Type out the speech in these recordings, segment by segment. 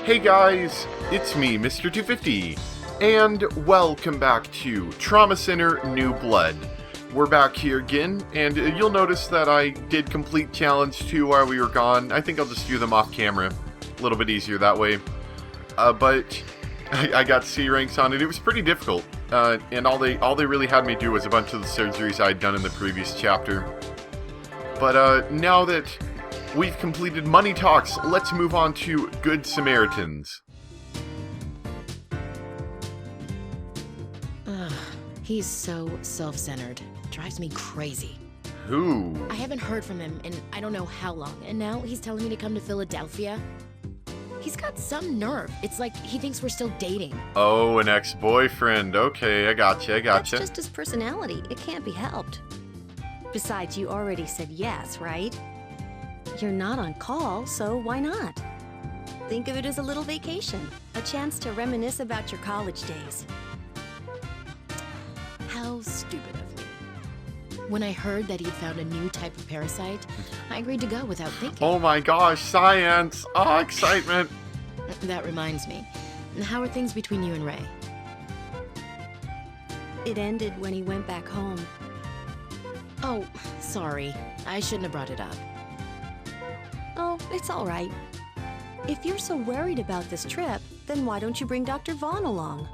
Hey guys, it's me, Mr. 250, and welcome back to Trauma Center New Blood. We're back here again, and you'll notice that I did complete Challenge 2 while we were gone. I think I'll just do them off camera. A little bit easier that way. But I got C ranks on it. It was pretty difficult, and all they really had me do was a bunch of the surgeries I had done in the previous chapter. But now that we've completed Money Talks, let's move on to Good Samaritans. Ugh, he's so self-centered. Drives me crazy. Who? I haven't heard from him in I don't know how long, and now he's telling me to come to Philadelphia. He's got some nerve. It's like he thinks we're still dating. Oh, an ex-boyfriend. Okay, I gotcha. That's just his personality. It can't be helped. Besides, you already said yes, right? You're not on call, so why not? Think of it as a little vacation, a chance to reminisce about your college days. How stupid of me. When I heard that he'd found a new type of parasite, I agreed to go without thinking. Oh my gosh, science! Ah, excitement! That reminds me. How are things between you and Ray? It ended when he went back home. Oh, sorry. I shouldn't have brought it up. Oh, it's all right. If you're so worried about this trip, then why don't you bring Dr. Vaughn along?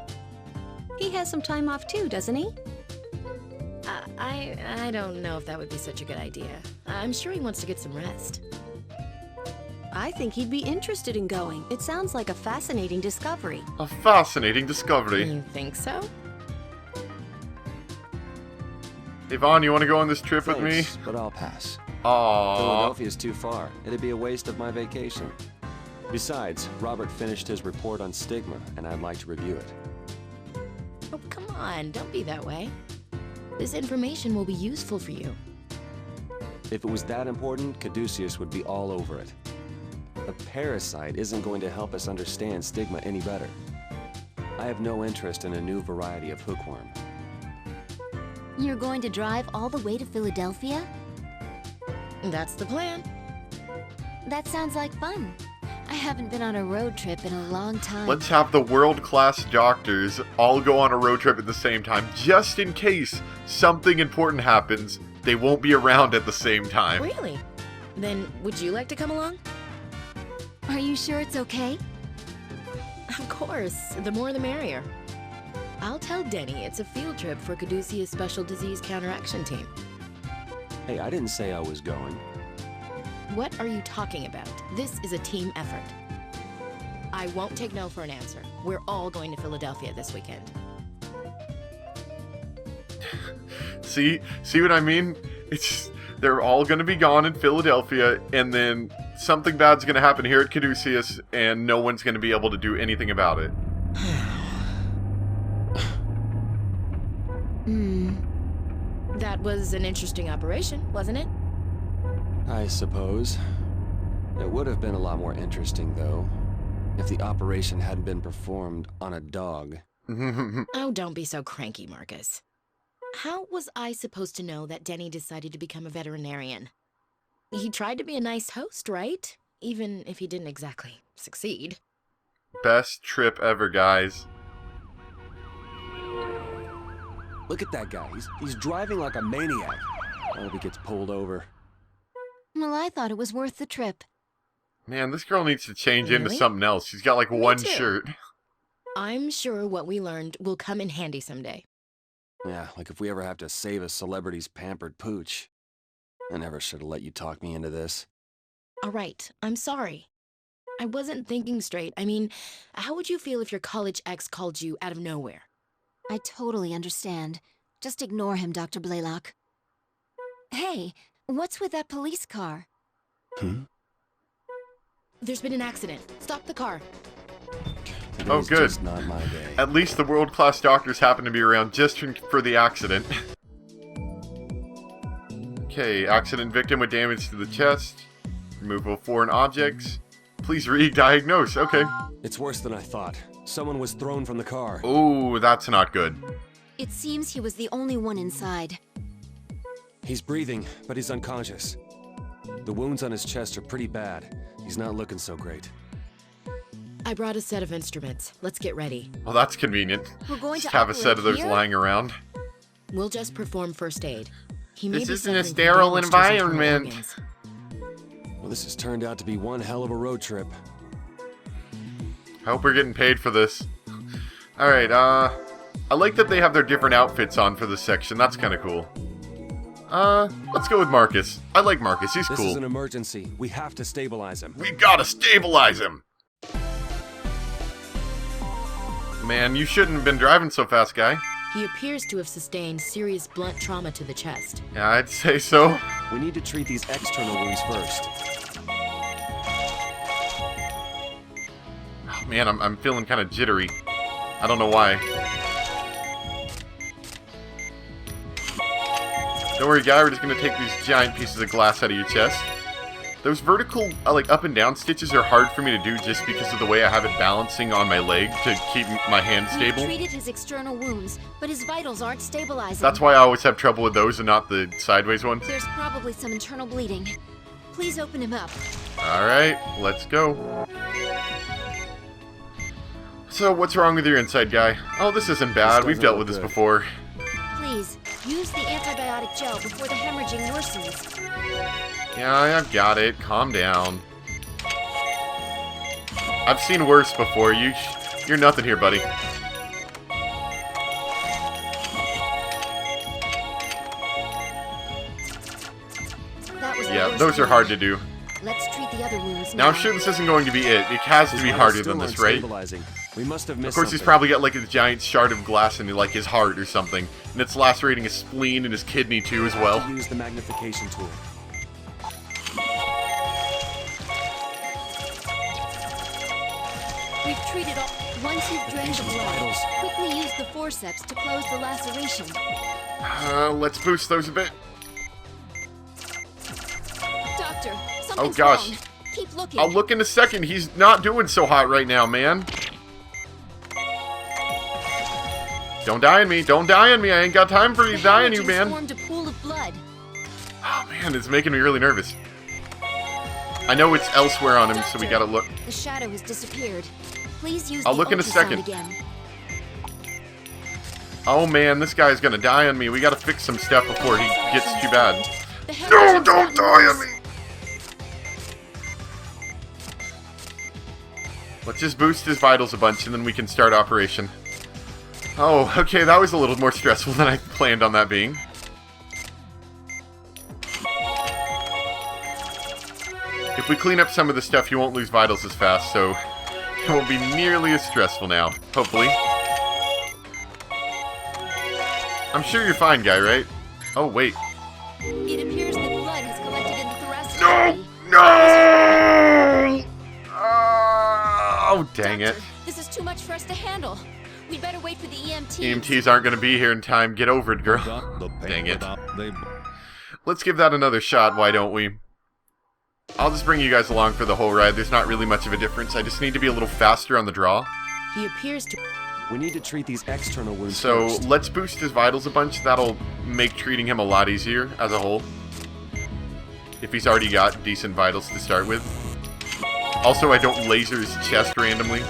He has some time off too, doesn't he? I don't know if that would be such a good idea. I'm sure he wants to get some rest. I think he'd be interested in going. It sounds like a fascinating discovery. A fascinating discovery. You think so? Hey Vaughn, you want to go on this trip Thanks, with me? but I'll pass. Aww. Philadelphia's too far. It'd be a waste of my vacation. Besides, Robert finished his report on stigma, and I'd like to review it. Oh, come on. Don't be that way. This information will be useful for you. If it was that important, Caduceus would be all over it. A parasite isn't going to help us understand stigma any better. I have no interest in a new variety of hookworm. You're going to drive all the way to Philadelphia? That's the plan. That sounds like fun. I haven't been on a road trip in a long time. Let's have the world-class doctors all go on a road trip at the same time, just in case something important happens. They won't be around at the same time. Really? Then would you like to come along? Are you sure it's okay? Of course. The more the merrier. I'll tell Denny it's a field trip for Caduceus Special Disease Counteraction Team. Hey, I didn't say I was going. What are you talking about? This is a team effort. I won't take no for an answer. We're all going to Philadelphia this weekend. See what I mean? They're all going to be gone in Philadelphia, and then something bad's going to happen here at Caduceus, and no one's going to be able to do anything about it. That was an interesting operation, wasn't it? I suppose. It would have been a lot more interesting, though, if the operation hadn't been performed on a dog. Oh, don't be so cranky, Marcus. How was I supposed to know that Denny decided to become a veterinarian? He tried to be a nice host, right? Even if he didn't exactly succeed. Best trip ever, guys. Look at that guy. He's driving like a maniac. I hope he gets pulled over. Well, I thought it was worth the trip. Man, this girl needs to change into Really? something else. She's got like Me one too. shirt. I'm sure what we learned will come in handy someday. Yeah, like if we ever have to save a celebrity's pampered pooch. I never should have let you talk me into this. All right, I'm sorry. I wasn't thinking straight. I mean, how would you feel if your college ex called you out of nowhere? I totally understand. Just ignore him, Dr. Blaylock. Hey, what's with that police car? There's been an accident. Stop the car. Today's good. Just not my day. At least the world-class doctors happen to be around just for the accident. Okay, accident victim with damage to the chest. Removal of foreign objects. Please re-diagnose. Okay. It's worse than I thought. Someone was thrown from the car. Oh, that's not good. It seems he was the only one inside. He's breathing, but he's— the wounds on his chest are pretty bad. He's not looking so great. I brought a set of instruments. Let's get ready. Well, that's convenient. We're going Just to have a set of those operate here? lying around. We'll just perform first aid. He may This be isn't a suffering from sterile damage to his internal environment. organs. Well, this has turned out to be one hell of a road trip. I hope we're getting paid for this. Alright, I like that they have their different outfits on for this section. That's kind of cool. Let's go with Marcus. I like Marcus. He's This cool. is an emergency. We have to stabilize him. We gotta stabilize him! Man, you shouldn't have been driving so fast, guy. He appears to have sustained serious blunt trauma to the chest. Yeah, I'd say so. We need to treat these external wounds first. Oh, man, I'm feeling kind of jittery. I don't know why. Don't worry, guy. We're just gonna take these giant pieces of glass out of your chest. Those vertical, like, up and down stitches are hard for me to do just because of the way I have it balancing on my leg to keep my hand We've stable. treated his external wounds, but his vitals aren't stabilizing. That's why I always have trouble with those and not the sideways ones. There's probably some internal bleeding. Please open him up. Alright, let's go. So, what's wrong with your inside, guy? Oh, this isn't bad. We've doesn't dealt look with this good. before. Please, use the antibiotic gel before the hemorrhaging worsens. Yeah, I've got it. Calm down. I've seen worse before. You're nothing here, buddy. That was the Yeah, worst those are hard to wound. do. Let's treat the other wounds Now, now. I'm sure this isn't going to be it. It has to His be vitals harder still than this, aren't right? stabilizing. We must have missed Of course, he's something. probably got like a giant shard of glass in like his heart or something, and it's lacerating his spleen and his kidney too as well. Use the magnification tool. We've treated all. Once you've drained the blood, quickly use the forceps to close the laceration. Let's boost those a bit. Doctor, something's gosh. wrong. Keep looking. I'll look in a second. He's not doing so hot right now, man. Don't die on me. Don't die on me. I ain't got time for you The dying, you hemorrhaging man. formed a pool of blood. Oh, man, it's making me really nervous. I know it's elsewhere on him, so we gotta look. The shadow has disappeared. Please use I'll the look in a ultrasound second. again. Oh, man, this guy's gonna die on me. We gotta fix some stuff before he gets too bad. The No, hemorrhaging's don't gotten die on worse. me! Let's just boost his vitals a bunch and then we can start operation. Oh, okay, that was a little more stressful than I planned on that being. If we clean up some of the stuff, you won't lose vitals as fast, so it won't be nearly as stressful now, hopefully. I'm sure you're fine, guy, right? Oh, wait. It appears that blood has collected in the thoracic No! cavity. No! Oh, dang it. Doctor, this is too much for us to handle. We'd better wait for the EMTs. EMTs aren't going to be here in time. Get over it, girl. Dang it. Let's give that another shot, why don't we? I'll just bring you guys along for the whole ride. There's not really much of a difference. I just need to be a little faster on the draw. He appears to... We need to treat these external wounds So first. let's boost his vitals a bunch. That'll make treating him a lot easier as a whole. If he's already got decent vitals to start with. Also, I don't laser his chest randomly.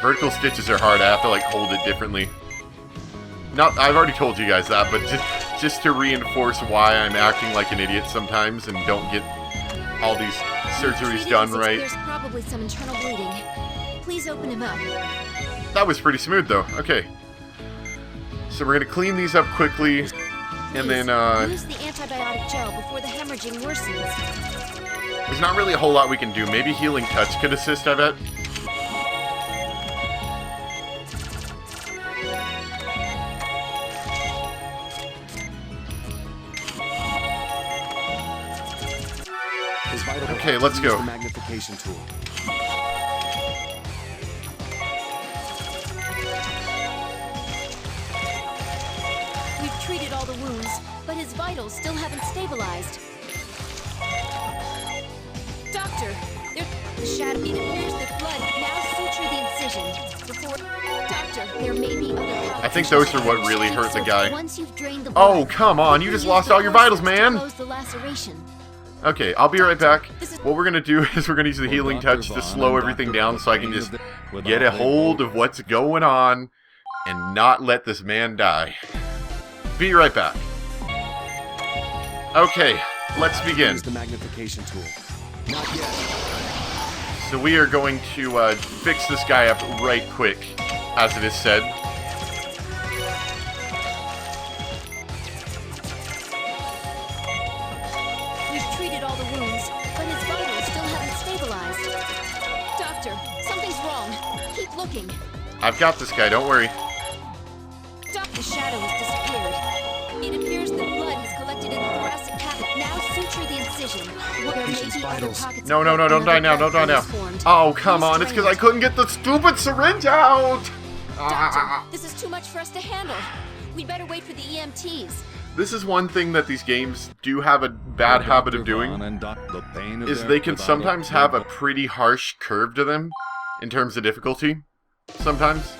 Vertical stitches are hard. I have to like hold it differently. Not, I've already told you guys that, but just to reinforce why I'm acting like an idiot sometimes and don't get all these surgeries done right. There's probably some internal bleeding. Please open him up. That was pretty smooth though. Okay. So we're gonna clean these up quickly, and then Use the antibiotic gel before the hemorrhaging worsens. there's not really a whole lot we can do. Maybe healing touch could assist, I bet. His vital Okay, let's use go. the magnification tool. We've treated all the wounds, but his vitals still haven't stabilized. Doctor, the shadow. It appears that blood now suture the incision before. Doctor, there may be other. I think those are what really hurt the guy. Once you've drained the Oh, blood, come on, you just use lost the all your vitals, forceps to man! close the laceration. Okay, I'll be right back. What we're gonna do is we're gonna use the healing touch to slow everything down so I can just get a hold of what's going on and not let this man die. Be right back. Okay, let's begin. Use the magnification tool. Not yet. So we are going to fix this guy up right quick, as it is said. We've treated all the wounds, but his vitals still haven't stabilized. Doctor, something's wrong. Keep looking. I've got this guy, don't worry. The shadow has disappeared. It appears that blood is collected in the thoracic cavity. Now suture the incision. There may be other pockets No, of no, no, blood don't die and now, other don't die now. blood formed. Oh, come Please on, it's because I drain. couldn't get the stupid syringe out! Doctor, this is too much for us to handle. We'd better wait for the EMTs. This is one thing that these games do have a bad habit of doing, is they can sometimes have a pretty harsh curve to them, in terms of difficulty, sometimes.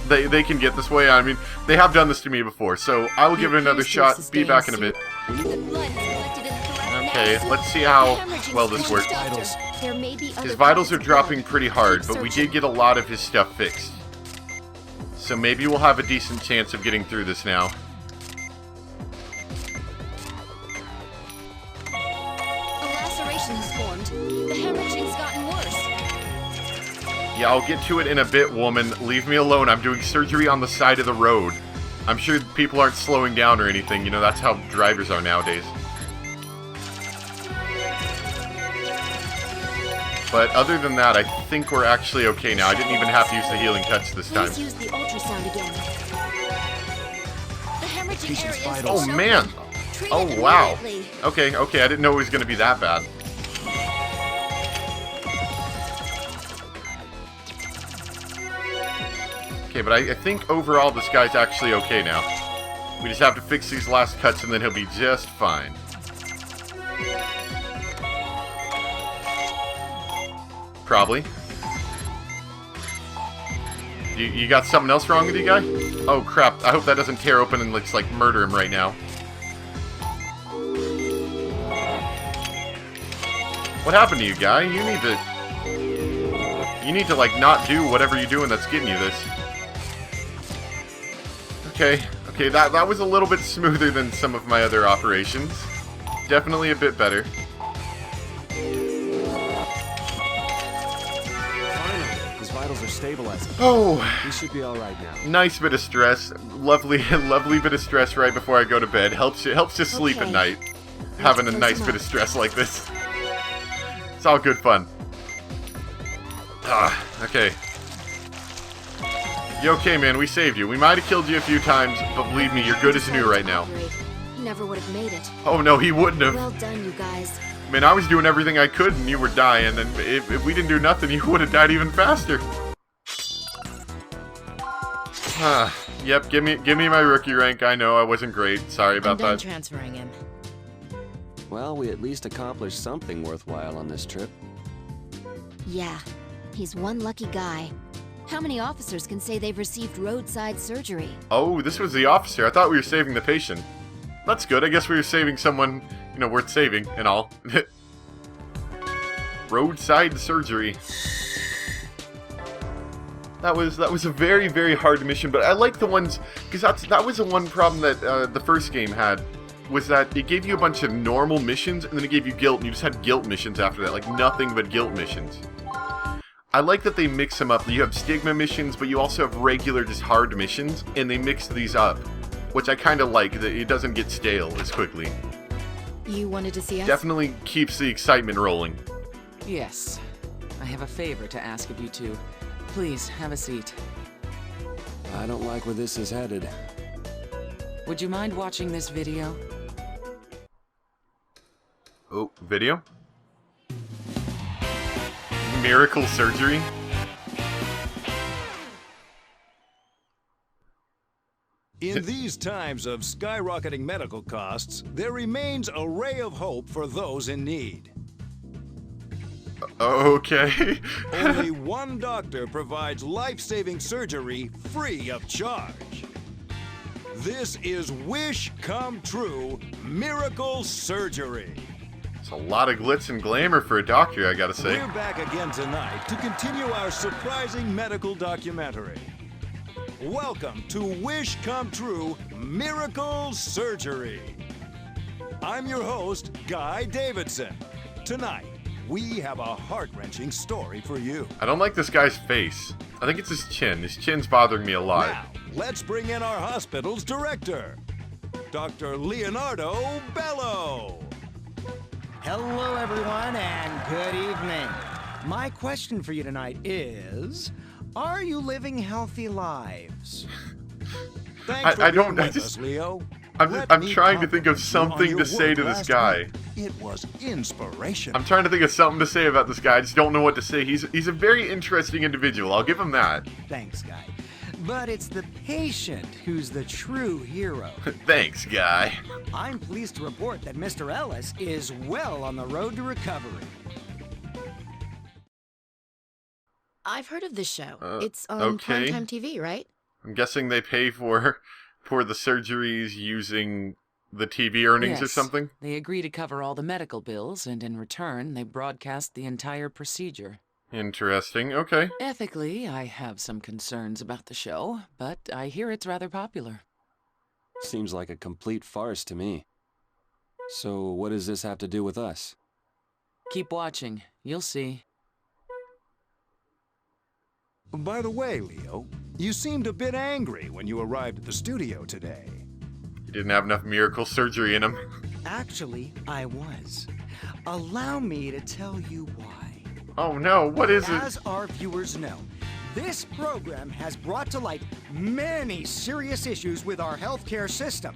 They can get this way. I mean, they have done this to me before, so I will give it another shot. Be back in a bit. The blood is collected in the thoracic Okay, cavity. let's see how Hemorrhaging well this works. Doctor, there may be His other vitals are pockets of dropping blood. pretty hard, Keep but we searching. did get a lot of his stuff fixed. So maybe we'll have a decent chance of getting through this now. A laceration has formed. The hemorrhaging's gotten worse. Yeah, I'll get to it in a bit, woman. Leave me alone. I'm doing surgery on the side of the road. I'm sure people aren't slowing down or anything. You know, that's how drivers are nowadays. But other than that, I think we're actually okay now. I didn't even have to use the healing touch this time. Please use the ultrasound again. The hemorrhaging area is Oh, open. man. Treat Oh, it wow. immediately. Okay, I didn't know it was going to be that bad. Okay, but I think overall this guy's actually okay now. We just have to fix these last cuts and then he'll be just fine. Probably. You got something else wrong with you, guy? Oh, crap. I hope that doesn't tear open and let's, like, murder him right now. What happened to you, guy? You need to, like, not do whatever you're doing that's getting you this. Okay, that was a little bit smoother than some of my other operations. Definitely a bit better. Finally, his vitals are stabilizing. Oh, He should be all right now. nice bit of stress. Lovely bit of stress right before I go to bed. Helps you sleep at Okay. night. Having a close nice him bit up. of stress like this. It's all good fun. Okay. You okay, man? We saved you. We might have killed you a few times, but believe me, you're good as new right now. He never would have made it. Oh no, he wouldn't have. Well done, you guys. Man, I was doing everything I could and you were dying, and if we didn't do nothing, you would have died even faster. Yep, give me my rookie rank. I know I wasn't great. Sorry I'm about done that. transferring him. Well, we at least accomplished something worthwhile on this trip. Yeah, he's one lucky guy. How many officers can say they've received roadside surgery? Oh, this was the officer. I thought we were saving the patient. That's good. I guess we were saving someone, you know, worth saving and all. Roadside surgery. That was a very, very hard mission, but I like the ones, because that was the one problem that the first game had, was that it gave you a bunch of normal missions, and then it gave you guilt, and you just had guilt missions after that, like nothing but guilt missions. I like that they mix them up. You have stigma missions, but you also have regular, just hard missions, and they mix these up, which I kind of like, that it doesn't get stale as quickly. You wanted to see us? Definitely keeps the excitement rolling. Yes. I have a favor to ask of you two. Please, have a seat. I don't like where this is headed. Would you mind watching this video? Oh, video? Miracle surgery? In these times of skyrocketing medical costs, there remains a ray of hope for those in need. Okay. Only one doctor provides life-saving surgery free of charge. This is Wish Come True Miracle Surgery. It's a lot of glitz and glamour for a doctor, I gotta say. We're back again tonight to continue our surprising medical documentary. Welcome to Wish Come True Miracle Surgery. I'm your host, Guy Davidson. Tonight, we have a heart-wrenching story for you. I don't like this guy's face. I think it's his chin. His chin's bothering me a lot. Now, let's bring in our hospital's director, Dr. Leonardo Bello. Hello, everyone, and good evening. My question for you tonight is, are you living healthy lives? Thanks for being with us, Leo. I'm trying to think of something to say to this guy. It was inspirational. I'm trying to think of something to say about this guy. I just don't know what to say. He's a very interesting individual. I'll give him that. Thanks, Guy. But it's the patient who's the true hero. Thanks, guy. I'm pleased to report that Mr. Ellis is well on the road to recovery. I've heard of this show. It's on okay. primetime TV, right? I'm guessing they pay for the surgeries using the TV earnings or Yes. something? They agree to cover all the medical bills, and in return, they broadcast the entire procedure. Interesting. Okay. Ethically, I have some concerns about the show, but I hear it's rather popular. Seems like a complete farce to me. So what does this have to do with us? Keep watching. You'll see. By the way, Leo, you seemed a bit angry when you arrived at the studio today. He didn't have enough miracle surgery in him. Actually, I was. Allow me to tell you why. Oh no, what is it? As our viewers know, this program has brought to light many serious issues with our healthcare system.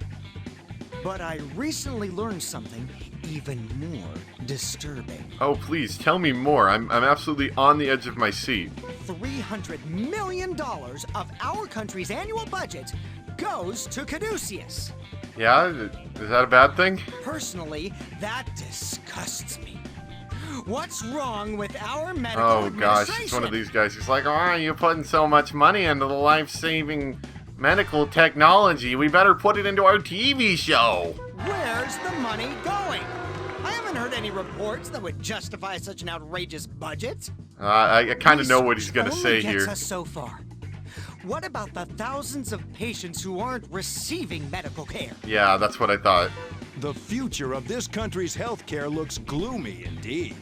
But I recently learned something even more disturbing. Oh, please, tell me more. I'm absolutely on the edge of my seat. $300 million of our country's annual budget goes to Caduceus. Yeah? Is that a bad thing? Personally, that disgusts me. What's wrong with our medical Oh gosh, administration? it's one of these guys who's like, oh, you're putting so much money into the life-saving medical technology. We better put it into our TV show. Where's the money going? I haven't heard any reports that would justify such an outrageous budget. I kind of know what he's going to say Research only here. gets us so far. What about the thousands of patients who aren't receiving medical care? Yeah, that's what I thought. The future of this country's healthcare looks gloomy indeed.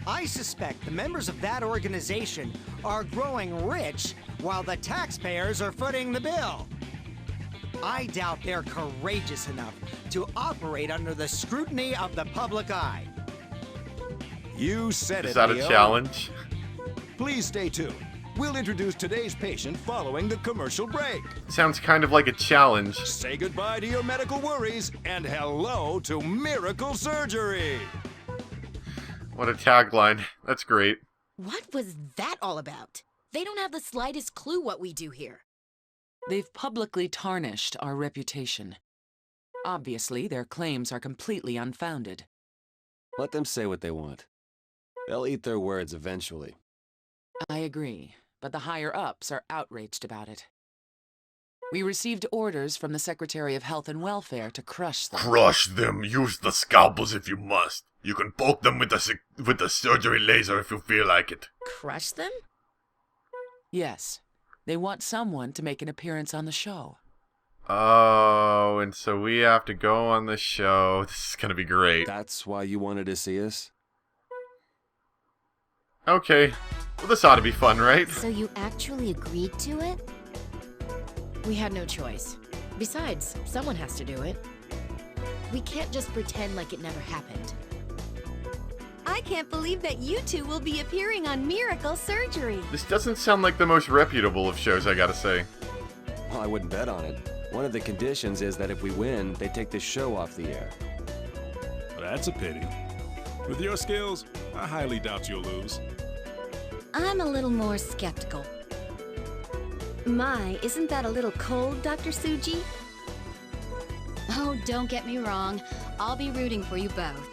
I suspect the members of that organization are growing rich while the taxpayers are footing the bill. I doubt they're courageous enough to operate under the scrutiny of the public eye. You said it, Is that a Leo. challenge? Please stay tuned. We'll introduce today's patient following the commercial break. Sounds kind of like a challenge. Say goodbye to your medical worries and hello to miracle surgery. What a tagline. That's great. What was that all about? They don't have the slightest clue what we do here. They've publicly tarnished our reputation. Obviously, their claims are completely unfounded. Let them say what they want. They'll eat their words eventually. I agree, but the higher-ups are outraged about it. We received orders from the Secretary of Health and Welfare to crush them. Crush them. Use the scalpels if you must. You can poke them with the surgery laser if you feel like it. Crush them? Yes, they want someone to make an appearance on the show. Oh, and so we have to go on the show. This is going to be great. That's why you wanted to see us? Okay. Well, this ought to be fun, right? So you actually agreed to it? We had no choice. Besides, someone has to do it. We can't just pretend like it never happened. I can't believe that you two will be appearing on Miracle Surgery. This doesn't sound like the most reputable of shows, I gotta say. Well, I wouldn't bet on it. One of the conditions is that if we win, they take the show off the air. That's a pity. With your skills, I highly doubt you'll lose. I'm a little more skeptical. My, isn't that a little cold, Dr. Suji? Oh, don't get me wrong. I'll be rooting for you both.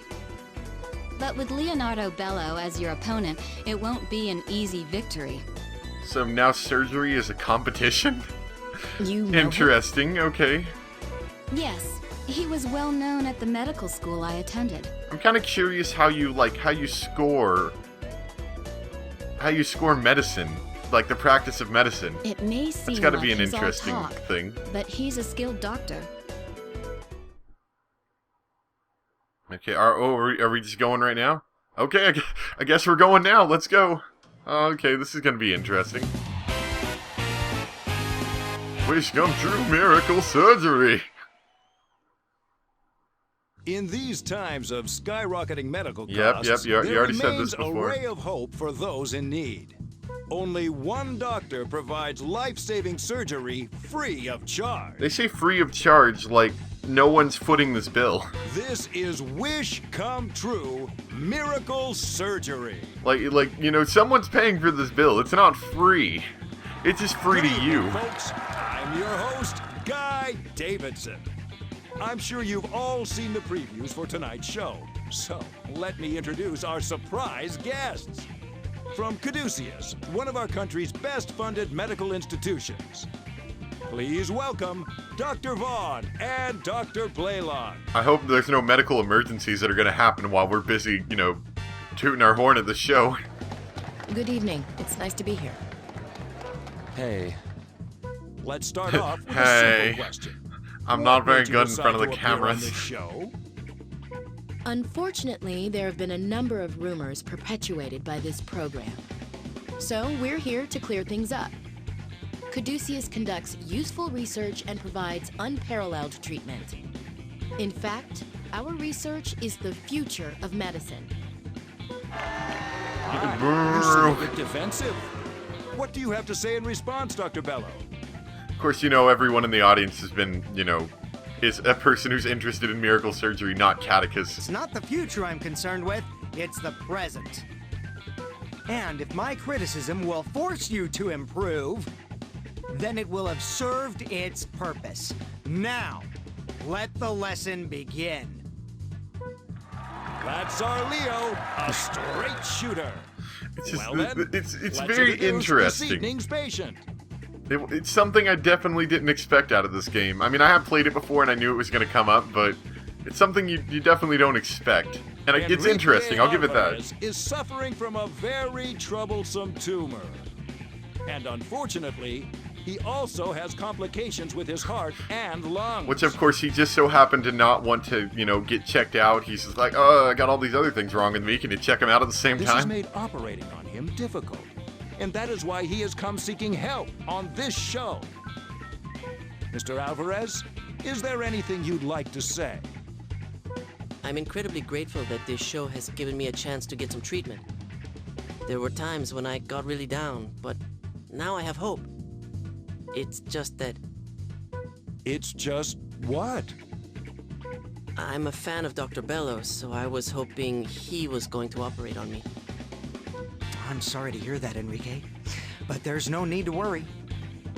But with Leonardo Bello as your opponent, it won't be an easy victory. So now surgery is a competition? You know him? Interesting, okay. Yes, he was well known at the medical school I attended. I'm kind of curious how you score medicine, like the practice of medicine. It may seem That's got to like be an he's all interesting talk, thing. but he's a skilled doctor. Okay, are we just going right now? Okay, I guess we're going now. Let's go. Okay, this is going to be interesting. Wish come true miracle surgery. In these times of skyrocketing medical costs, you there already said this remains a before. ray of hope for those in need. Only one doctor provides life-saving surgery free of charge. They say free of charge, like no one's footing this bill. This is Wish Come True Miracle Surgery. Like you know, someone's paying for this bill. It's not free. It's just free to you. Folks, I'm your host, Guy Davidson. I'm sure you've all seen the previews for tonight's show, so let me introduce our surprise guests. From Caduceus, one of our country's best-funded medical institutions. Please welcome Dr. Vaughn and Dr. Blaylock. I hope there's no medical emergencies that are going to happen while we're busy, you know, tooting our horn at the show. Good evening. It's nice to be here. Hey. Let's start off with a Hey. simple question. I'm What not very made you good in decide front of to the appear on cameras. this show? Unfortunately, there have been a number of rumors perpetuated by this program. So we're here to clear things up. Caduceus conducts useful research and provides unparalleled treatment. In fact, our research is the future of medicine. You seem a bit defensive. What do you have to say in response, Dr. Bello? Of course, you know, everyone in the audience has been, you know, is a person who's interested in miracle surgery, not catechus. It's not the future I'm concerned with, it's the present. And if my criticism will force you to improve, then it will have served its purpose. Now, let the lesson begin. That's our Leo, a straight shooter. It's just, Well then, it's let's very introduce This interesting. evening's patient. It's something I definitely didn't expect out of this game. I mean, I have played it before and I knew it was going to come up, but it's something you definitely don't expect. And it's Enrique interesting, I'll give it that. Alvarez is suffering from a very troublesome tumor. And unfortunately, he also has complications with his heart and lungs. Which, of course, he just so happened to not want to, you know, get checked out. He's just like, oh, I got all these other things wrong with me. Can you check them out at the same This has time? made operating on him difficult. And that is why he has come seeking help on this show. Mr. Alvarez, is there anything you'd like to say? I'm incredibly grateful that this show has given me a chance to get some treatment. There were times when I got really down, but now I have hope. It's just that... It's just what? I'm a fan of Dr. Bello, so I was hoping he was going to operate on me. I'm sorry to hear that, Enrique, but there's no need to worry.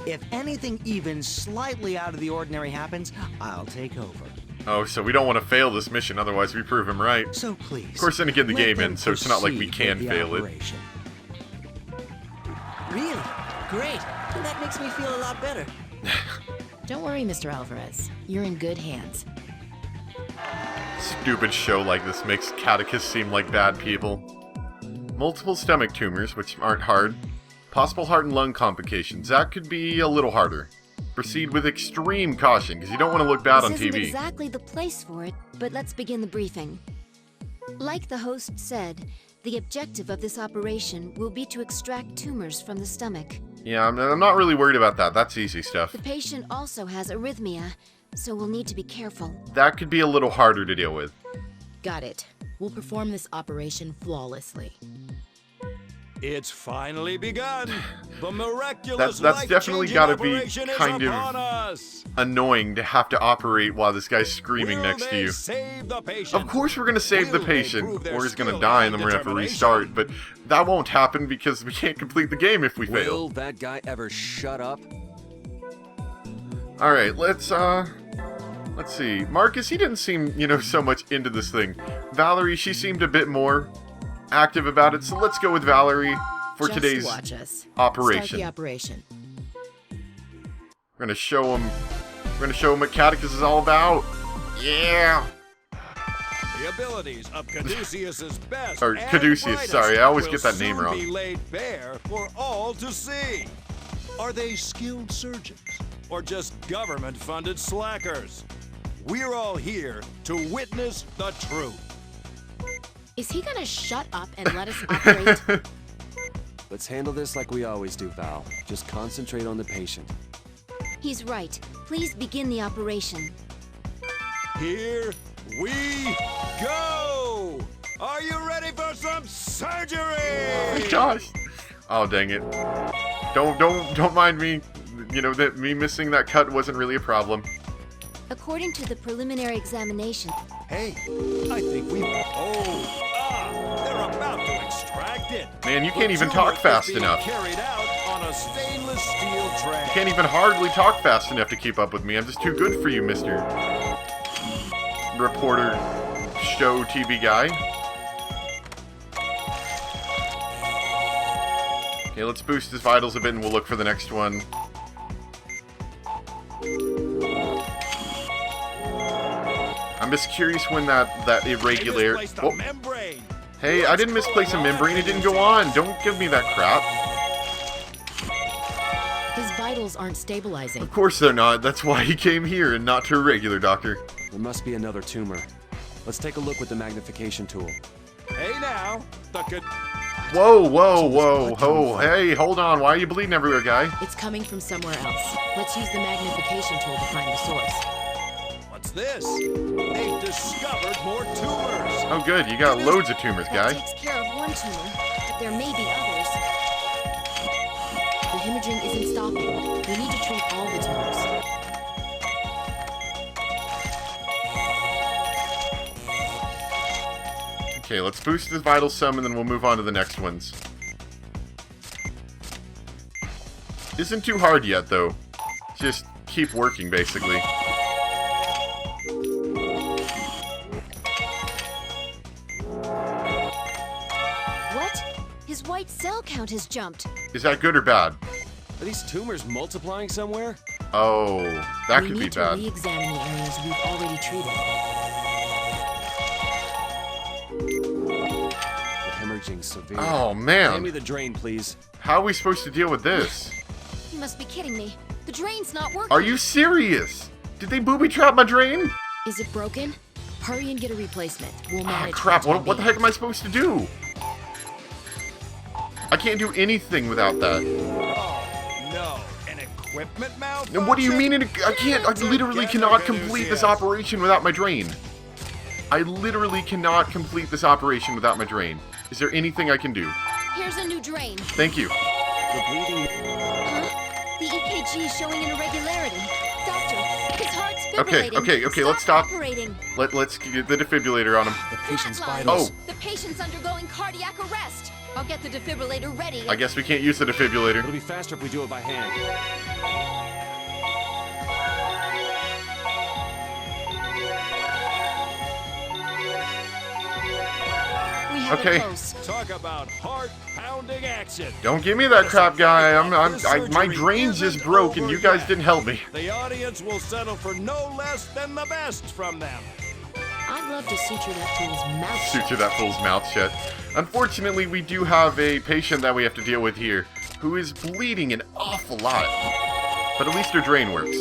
If anything even slightly out of the ordinary happens, I'll take over. Oh, so we don't want to fail this mission, otherwise we prove him right. So please. Of course, then again, the let game them ends, so it's not like we proceed can with the fail it. operation. Really? Great. That makes me feel a lot better. Don't worry, Mr. Alvarez. You're in good hands. Stupid show like this makes catechists seem like bad people. Multiple stomach tumors, which aren't hard. Possible heart and lung complications. That could be a little harder. Proceed with extreme caution, because you don't want to look bad on This isn't TV. exactly the place for it, but let's begin the briefing. Like the host said, the objective of this operation will be to extract tumors from the stomach. Yeah, I'm not really worried about that. That's easy stuff. The patient also has arrhythmia, so we'll need to be careful. That could be a little harder to deal with. Got it. We'll perform this operation flawlessly. It's finally begun. The miraculous That's definitely life-changing gotta be operation is kind of upon us. annoying to have to operate while this guy's screaming Will next to they you. save the patient? Of course we're gonna save the Will they patient, prove their or he's gonna skill die and and then we're gonna have to determination? restart, but that won't happen because we can't complete the game if we fail. Will that guy ever shut up? Alright, let's see. Marcus, he didn't seem, so much into this thing. Valerie, she seemed a bit more active about it, so let's go with Valerie for Just today's watch us. operation. Start the operation. We're gonna show him what Catechus is all about. Yeah! The abilities of Caduceus's best Or and Caduceus, brightest sorry, I always will get that name soon wrong. be laid bare for all to see. Are they skilled surgeons or just government-funded slackers? We're all here to witness the truth. Is he gonna shut up and let us operate? Let's handle this like we always do, Val. Just concentrate on the patient. He's right. Please begin the operation. Here we go! Are you ready for some surgery? Gosh! Oh, dang it. Don't mind me. You know, that me missing that cut wasn't really a problem. According to the preliminary examination, Hey, I think we... they're about to extract it. Man, you The can't even tumor talk is fast being enough. Carried out on a stainless steel tray. You can't even hardly talk fast enough to keep up with me. I'm just too good for you, Mr. Reporter, show TV guy. Okay, let's boost his vitals a bit and we'll look for the next one. I'm just curious when that irregular... Misplaced the membrane. Hey, I didn't misplace a membrane, it didn't go on. Don't give me that crap. His vitals aren't stabilizing. Of course they're not. That's why he came here and not to a regular doctor. There must be another tumor. Let's take a look with the magnification tool. Hey now, Whoa, whoa, whoa, ho, hey, hold on. Why are you bleeding everywhere, guy? It's coming from somewhere else. Let's use the magnification tool to find the source. What's this? They've discovered more tumors. Oh, good. You got loads of tumors, that guy. takes care of one tumor, but there may be others. The hemorrhaging isn't stopping. We need to treat all the tumors. Okay, let's boost his vitals some and then we'll move on to the next ones. Isn't too hard yet, though. Just keep working, basically. What? His white cell count has jumped. Is that good or bad? Are these tumors multiplying somewhere? Oh, that We could be need to bad. re-examine the areas we've already treated. The hemorrhaging's severe. Oh, Hand man. me the drain, please. How are we supposed to deal with this? You must be kidding me. The drain's not working. Are you serious? Did they booby-trap my drain? Is it broken? Hurry and get a replacement. We'll Ah, manage. crap. for the What the time heck am I supposed to do? I can't do anything without that. Oh, no. An equipment malfunction? And what do you mean? I can't. I literally cannot complete this operation without my drain. I literally cannot complete this operation without my drain. Is there anything I can do? Here's a new drain. Thank you. The bleeding... Huh? The EKG is showing an irregularity. Doctor, his heart's fibrillating. Okay, let's stop. Operating. Let's get the defibrillator on him. The patient's Flatline. vitals... Oh. The patient's undergoing cardiac arrest. I'll get the defibrillator ready. I guess we can't use the defibrillator. It'll be faster if we do it by hand. We have Okay. it close. Talk about heart-pounding action. Don't give me that crap, guy. My drain's just broke, and you guys didn't help me. The audience will settle for no less than the best from them. I'd love to suture that fool's mouth. Suture that fool's mouth shut. Unfortunately, we do have a patient that we have to deal with here who is bleeding an awful lot. But at least her drain works.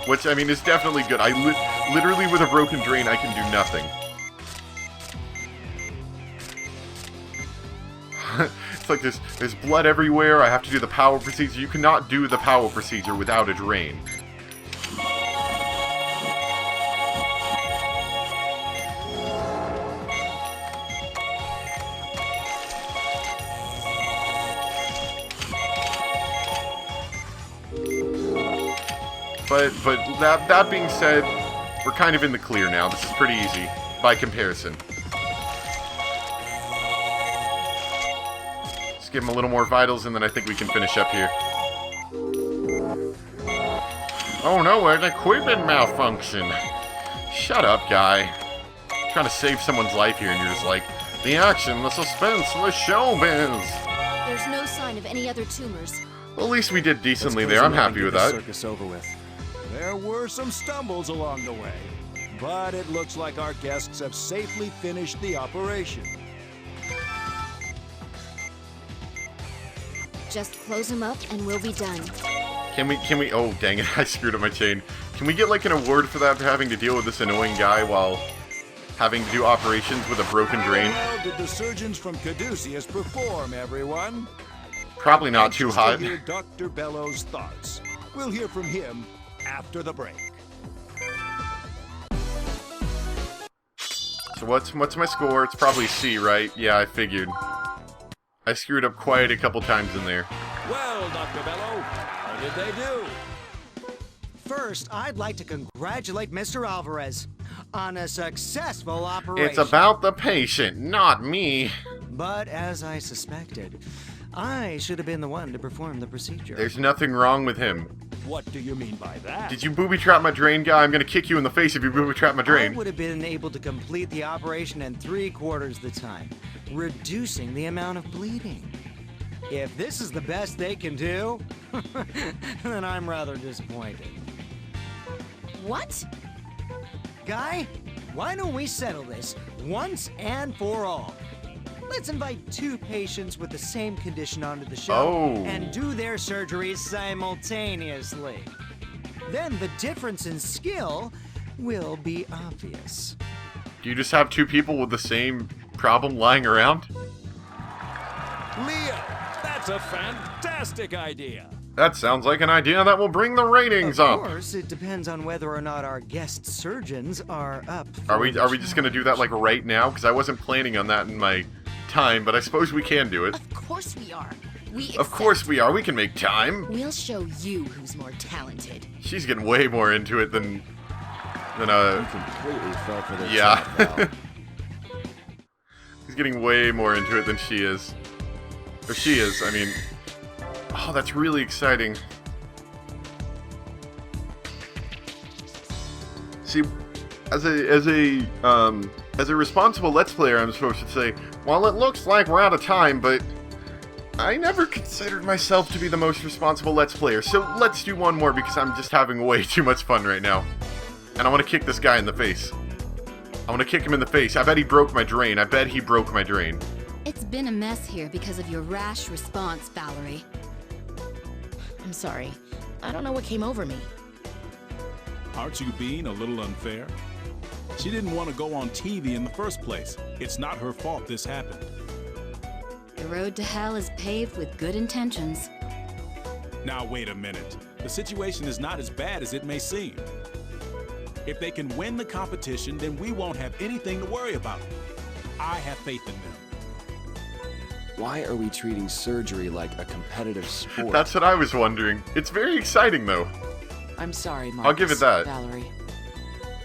Which, I mean, is definitely good. Literally, with a broken drain, I can do nothing. It's like there's blood everywhere. I have to do the power procedure. You cannot do the power procedure without a drain. But that being said, we're kind of in the clear now. This is pretty easy by comparison. Just give him a little more vitals, and then I think we can finish up here. Oh no, an equipment malfunction. Shut up, guy. Trying to save someone's life here, and you're just like, the action, the suspense, the showbiz. There's no sign of any other tumors. Well, at least we did decently there. I'm happy with that. Circus over with. There were some stumbles along the way, but it looks like our guests have safely finished the operation. Just close him up and we'll be done. Can we, oh dang it, I screwed up my chain. Can we get like an award for that, for having to deal with this annoying guy while having to do operations with a broken drain? How did the surgeons from Caduceus perform, everyone? Probably not too hot. Anxious to hear Dr. Bellows' thoughts. We'll hear from him after the break. So what's my score? It's probably C, right? Yeah, I figured. I screwed up quite a couple times in there. Well, Dr. Bellow, how did they do? First, I'd like to congratulate Mr. Alvarez on a successful operation. It's about the patient, not me. But as I suspected, I should have been the one to perform the procedure. There's nothing wrong with him. What do you mean by that? Did you booby-trap my drain, guy? I'm gonna kick you in the face if you booby-trap my drain. I would have been able to complete the operation in 3/4 the time, reducing the amount of bleeding. If this is the best they can do, then I'm rather disappointed. What? Guy, why don't we settle this once and for all? Let's invite 2 patients with the same condition onto the show and do their surgeries simultaneously. Then the difference in skill will be obvious. Do you just have 2 people with the same problem lying around? Leo, that's a fantastic idea. That sounds like an idea that will bring the ratings up. Of course, it depends on whether or not our guest surgeons are up for Are we just gonna do that like right now? Because I wasn't planning on that in my time, but I suppose we can do it. Of course we are. Of course we are. We can make time. We'll show you who's more talented. She's getting way more into it than You completely fell for this. yeah. He's getting way more into it than she is. Or she is, I mean. Oh, that's really exciting. See, as a responsible Let's Player, I'm supposed to say, well, it looks like we're out of time, but I never considered myself to be the most responsible Let's Player, so let's do one more because I'm just having way too much fun right now. And I want to kick this guy in the face. I want to kick him in the face. I bet he broke my drain. I bet he broke my drain. It's been a mess here because of your rash response, Valerie. I'm sorry. I don't know what came over me. Aren't you being a little unfair? She didn't want to go on TV in the first place. It's not her fault this happened. The road to hell is paved with good intentions. Now wait a minute. The situation is not as bad as it may seem. If they can win the competition, then we won't have anything to worry about. I have faith in them. Why are we treating surgery like a competitive sport? That's what I was wondering. It's very exciting, though. I'm sorry, Marcus. I'll give it that. Valerie.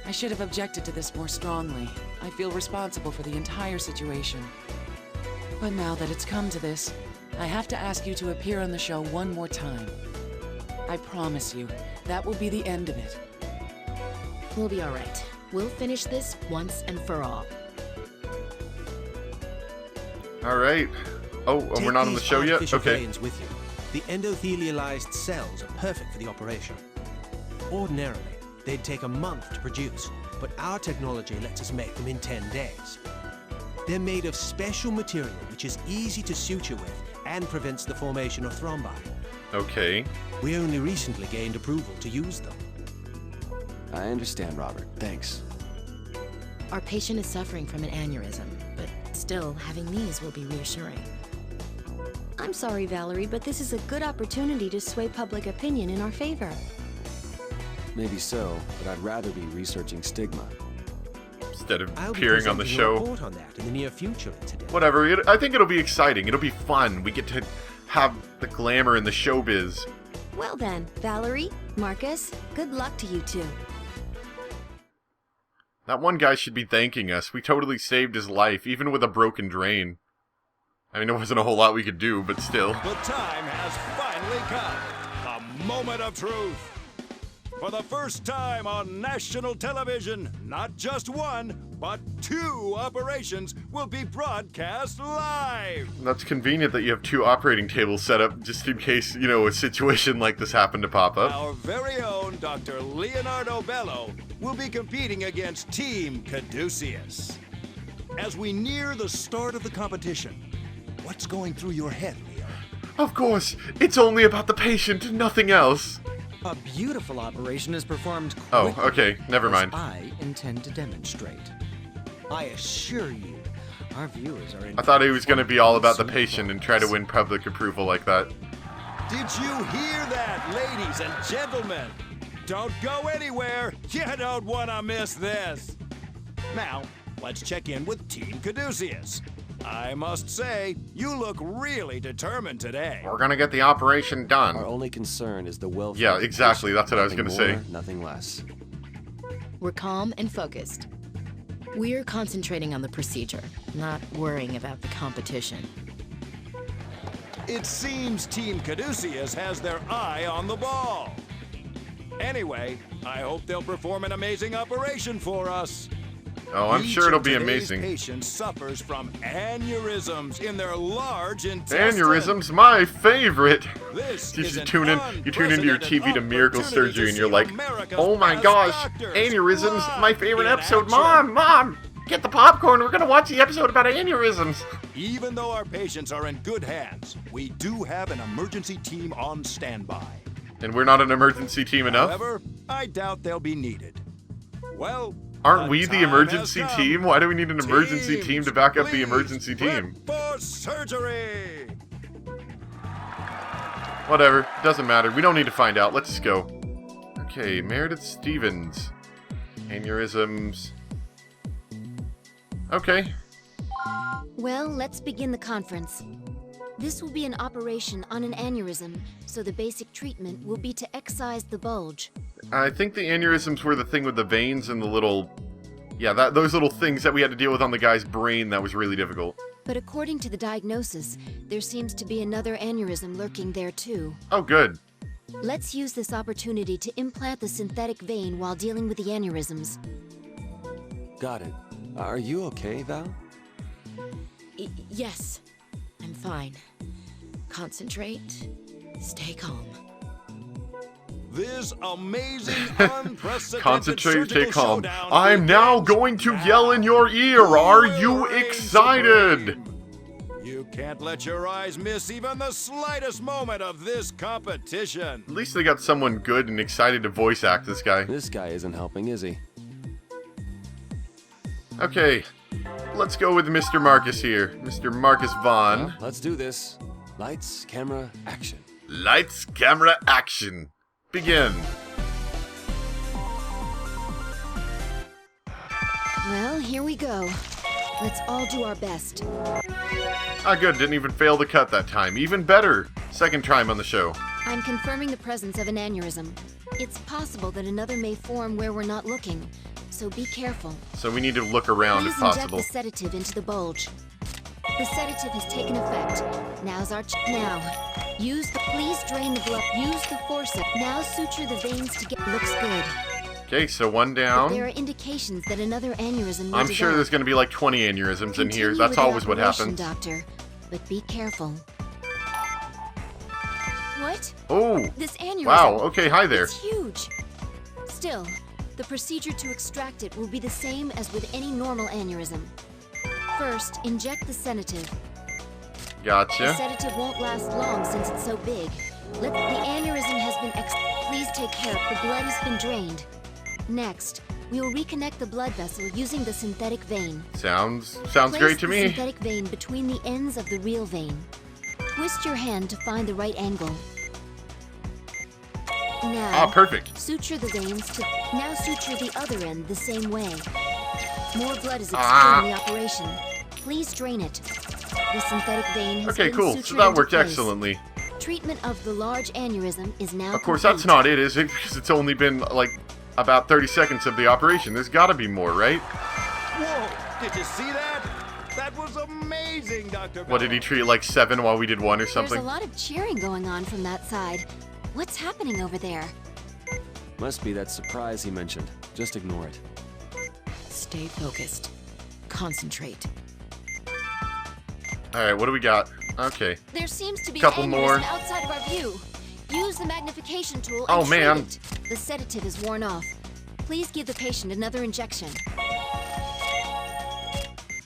I should have objected to this more strongly. I feel responsible for the entire situation. But now that it's come to this, I have to ask you to appear on the show one more time. I promise you, that will be the end of it. We'll be alright. We'll finish this once and for all. Alright. Oh, we're not on the show yet? Okay. With you. The endothelialized cells are perfect for the operation. Ordinarily, they'd take a month to produce, but our technology lets us make them in 10 days. They're made of special material which is easy to suture with and prevents the formation of thrombi. Okay. We only recently gained approval to use them. I understand, Robert. Thanks. Our patient is suffering from an aneurysm, but still, having these will be reassuring. I'm sorry, Valerie, but this is a good opportunity to sway public opinion in our favor. Maybe so, but I'd rather be researching stigma. Instead of appearing on the show. I'll be report on that in the near future, incidentally. Whatever. I think it'll be exciting. It'll be fun. We get to have the glamour in the showbiz. Well then, Valerie, Marcus, good luck to you two. That one guy should be thanking us. We totally saved his life, even with a broken drain. I mean, there wasn't a whole lot we could do, but still. The time has finally come. A moment of truth. For the first time on national television, not just one, but 2 operations will be broadcast live. That's convenient that you have 2 operating tables set up just in case, you know, a situation like this happened to pop up. Our very own Dr. Leonardo Bello will be competing against Team Caduceus. As we near the start of the competition, what's going through your head, Leo? Of course, it's only about the patient, nothing else. A beautiful operation is performed quickly. Oh, okay, never mind. As I intend to demonstrate. I assure you, our viewers are in. I thought he was going to be all about the patient and try to win public approval like that. Did you hear that, ladies and gentlemen? Don't go anywhere. You don't want to miss this. Now, let's check in with Team Caduceus. I must say, you look really determined today. We're gonna get the operation done. Our only concern is the welfare. Yeah, exactly. That's what I was gonna say. Nothing less. We're calm and focused. We're concentrating on the procedure, not worrying about the competition. It seems Team Caduceus has their eye on the ball. Anyway, I hope they'll perform an amazing operation for us. Oh, I'm sure it'll be amazing. Each patient suffers from aneurysms in their large intestine. Aneurysms, my favorite. This You is should an tune into your TV to Miracle opportunity Surgery, to and you're see like, America's oh my best gosh, doctors aneurysms, my live favorite in episode. action. Mom, get the popcorn. We're gonna watch the episode about aneurysms. Even though our patients are in good hands, we do have an emergency team on standby. And we're not an emergency team enough? However, I doubt they'll be needed. Well, Aren't we the time emergency has come. team? Why do we need an emergency Teams, team to back up the please emergency prep team? for surgery. Whatever, doesn't matter. We don't need to find out. Let's just go. Okay, Meredith Stevens. Aneurysms. Okay. Well, let's begin the conference. This will be an operation on an aneurysm, so the basic treatment will be to excise the bulge. I think the aneurysms were the thing with the veins and the little... Yeah, those little things that we had to deal with on the guy's brain that was really difficult. But according to the diagnosis, there seems to be another aneurysm lurking there too. Oh, good. Let's use this opportunity to implant the synthetic vein while dealing with the aneurysms. Got it. Are you okay, Val? Yes, I'm fine. Concentrate, stay calm. This amazing, unprecedented Concentrate, stay surgical calm. showdown I'm now begins going to now. yell in your ear. Who Are will you reign excited? supreme? You can't let your eyes miss even the slightest moment of this competition. At least they got someone good and excited to voice act this guy. This guy isn't helping, is he? Okay, let's go with Mr. Marcus here. Mr. Marcus Vaughn. Well, let's do this. Lights, camera, action. Lights, camera, action. Begin. Well, here we go. Let's all do our best. Ah, good. Didn't even fail the cut that time. Even better. Second time on the show. I'm confirming the presence of an aneurysm. It's possible that another may form where we're not looking, so be careful. So we need to look around Please if possible. inject the sedative into the bulge. The sedative has taken effect. Now's our now. Please drain the blood. Use the forceps. Now suture the veins to get. Looks good. Okay, so one But down. there are indications that another aneurysm may I'm sure develop. there's going to be like 20 aneurysms in here. Continue That's with the always what operation, happens. Doctor, but be careful. What? Oh, This aneurysm. wow. Okay, hi there. It's huge. Still, the procedure to extract it will be the same as with any normal aneurysm. First, inject the sedative. The Gotcha. sedative won't last long since it's so big. The aneurysm has been Please take care. The blood has been drained. Next, we will reconnect the blood vessel using the synthetic vein. Sounds Place great to the me. synthetic vein between the ends of the real vein. Twist your hand to find the right angle. Now, Ah, perfect. suture the veins to... Now suture the other end the same way. More blood is Ah. exuding the operation. Please drain it. The synthetic vein has Okay, been cool. sutured So that into worked place. excellently. Treatment of the large aneurysm is now Of course, complete. that's not it, is it? Because it's only been, like, about 30 seconds of the operation. There's got to be more, right? Whoa! Did you see that? That was amazing, Dr. What, did he treat like 7 while we did 1 or There's something? a lot of cheering going on from that side. What's happening over there? Must be that surprise he mentioned. Just ignore it. Stay focused. Concentrate. Alright, what do we got? Okay. There seems to be Couple an more. aneurysm outside of our view. Use the magnification tool Oh, and treat man. it. The sedative is worn off. Please give the patient another injection.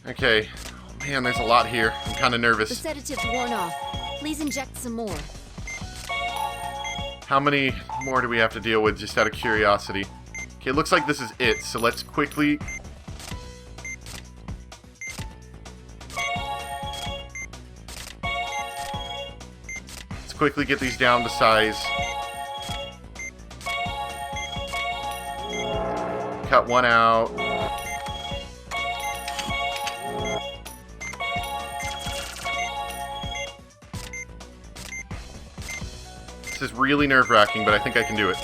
Okay. Oh, man, there's a lot here. I'm kind of The nervous. sedative's worn off. Please inject some more. How many more do we have to deal with, just out of curiosity? Okay, it looks like this is it, so let's quickly... Let's quickly get these down to size. Cut one out. This is really nerve-wracking, but I think I can do it.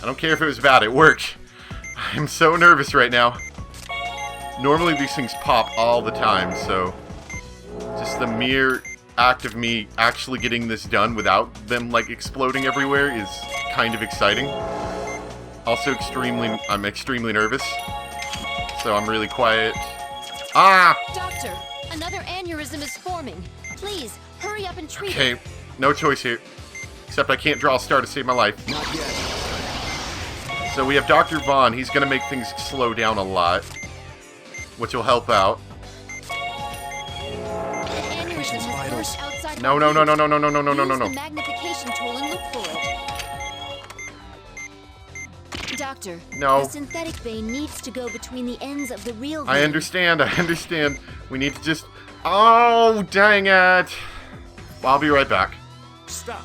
I don't care if it was bad, it worked. I'm so nervous right now. Normally these things pop all the time, so just the mere act of me actually getting this done without them like exploding everywhere is kind of exciting. Also I'm extremely nervous, so I'm really quiet. Ah! Doctor, another aneurysm is forming. Please, hurry up and treat Okay, it. no choice here. Except I can't draw a star to save my life. Not yet. So we have Dr. Vaughn. He's going to make things slow down a lot, which will help out. An aneurysm has burst outside No, of no, our no, view. no, no, no, no, no, no, no, Use no. the magnification tool and look for it. Doctor, No. the synthetic vein needs to go between the ends of the real vein. I understand, I understand. We need to just... Oh, dang it. I'll be right back. Stop!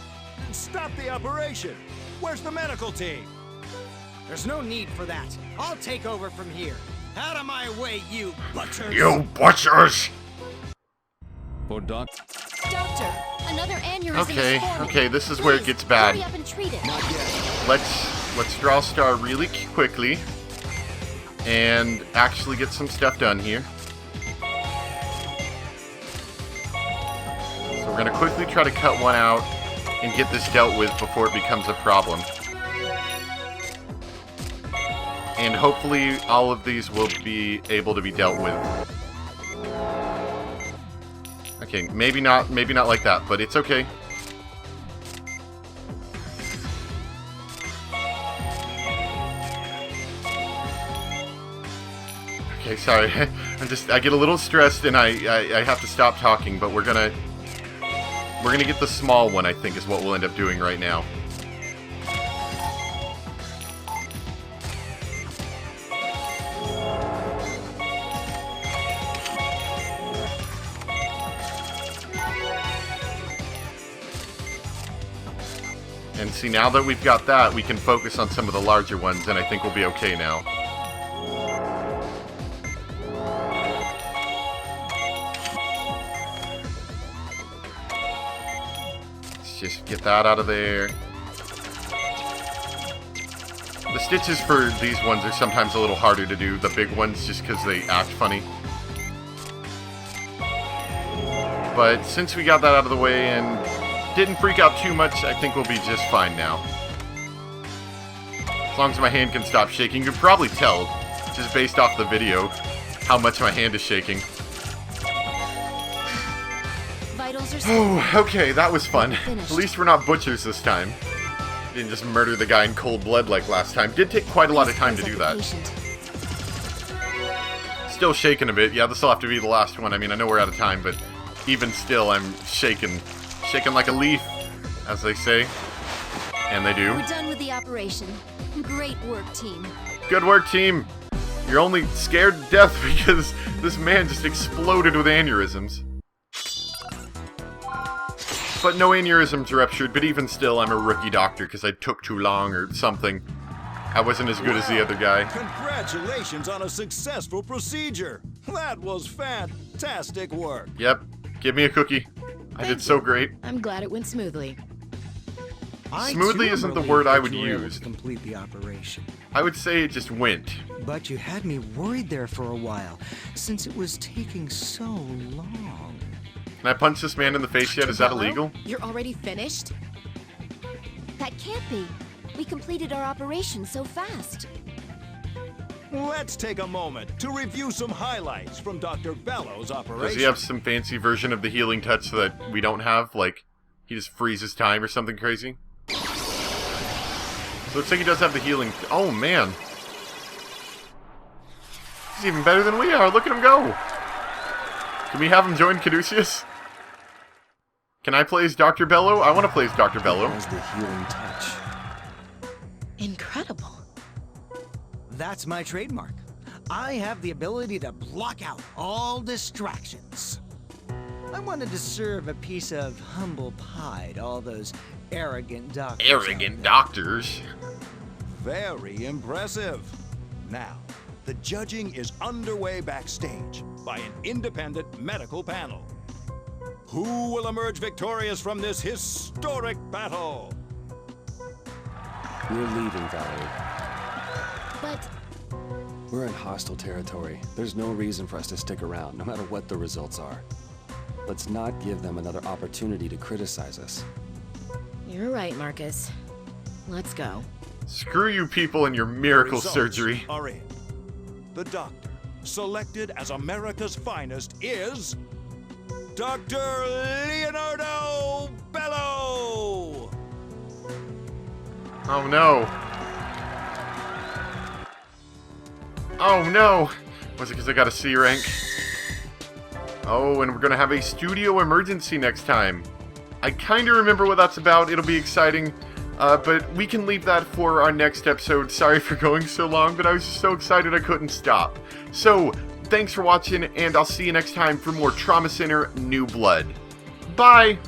Stop the operation! Where's the medical team? There's no need for that. I'll take over from here. Out of my way, you butchers! You butchers! For Doc. Doctor, another aneurysm Okay, is forming. okay, this is where it Please, gets bad. Hurry up and treat it. Not yet. Let's draw a star really quickly and actually get some stuff done here. So we're gonna quickly try to cut one out and get this dealt with before it becomes a problem. And hopefully all of these will be able to be dealt with. Okay, maybe not like that, but it's okay. Okay, sorry. I get a little stressed and I have to stop talking, but we're gonna get the small one, I think, is what we'll end up doing right now. And see, now that we've got that, we can focus on some of the larger ones, and I think we'll be okay now. Let's just get that out of there. The stitches for these ones are sometimes a little harder to do, the big ones, just because they act funny. But since we got that out of the way and didn't freak out too much, I think we'll be just fine now. As long as my hand can stop shaking. You can probably tell, just based off the video, how much my hand is shaking. Vitals are stable. Okay, that was fun. Finished. At least we're not butchers this time. Didn't just murder the guy in cold blood like last time. Did take quite a lot of time to do that. Still shaking a bit. Yeah, this will have to be the last one. I mean, I know we're out of time, but even still, I'm shaking. Shaking like a leaf, as they say. And they do. We're done with the operation. Great work, team. Good work, team. You're only scared to death because this man just exploded with aneurysms. But no aneurysms ruptured, but even still, I'm a rookie doctor because I took too long or something. I wasn't as good as the other guy. Congratulations on a successful procedure. That was fantastic work. Yep. Give me a cookie. I did so great. I'm glad it went smoothly. I, Smoothly too, am isn't the relieved word I that would you were able use. to complete the operation. I would say it just went. But you had me worried there for a while, since it was taking so long. Can I punch this man in the face yet? Is that illegal? You're already finished? That can't be. We completed our operation so fast. Let's take a moment to review some highlights from Dr. Bellow's operation. Does he have some fancy version of the healing touch that we don't have? Like, he just freezes time or something crazy? Looks like he does have the healing... Oh, man. He's even better than we are. Look at him go. Can we have him join Caduceus? Can I play as Dr. Bellow? I want to play as Dr. Bellow. Has the healing touch. Incredible. That's my trademark. I have the ability to block out all distractions. I wanted to serve a piece of humble pie to all those arrogant doctors. Arrogant doctors? Very impressive. Now, the judging is underway backstage by an independent medical panel. Who will emerge victorious from this historic battle? We're leaving, Valerie. But We're in hostile territory. There's no reason for us to stick around, no matter what the results are. Let's not give them another opportunity to criticize us. you're right, Marcus. Let's go. Screw you people and your miracle Results surgery. are in. The doctor selected as America's finest is Dr. Leonardo Bello. Oh no. Oh no. Was it because I got a C rank? Oh, and we're gonna have a studio emergency next time. I kinda remember what that's about. It'll be exciting. But we can leave that for our next episode. Sorry for going so long, but I was just so excited I couldn't stop. So, thanks for watching, and I'll see you next time for more Trauma Center New Blood. Bye!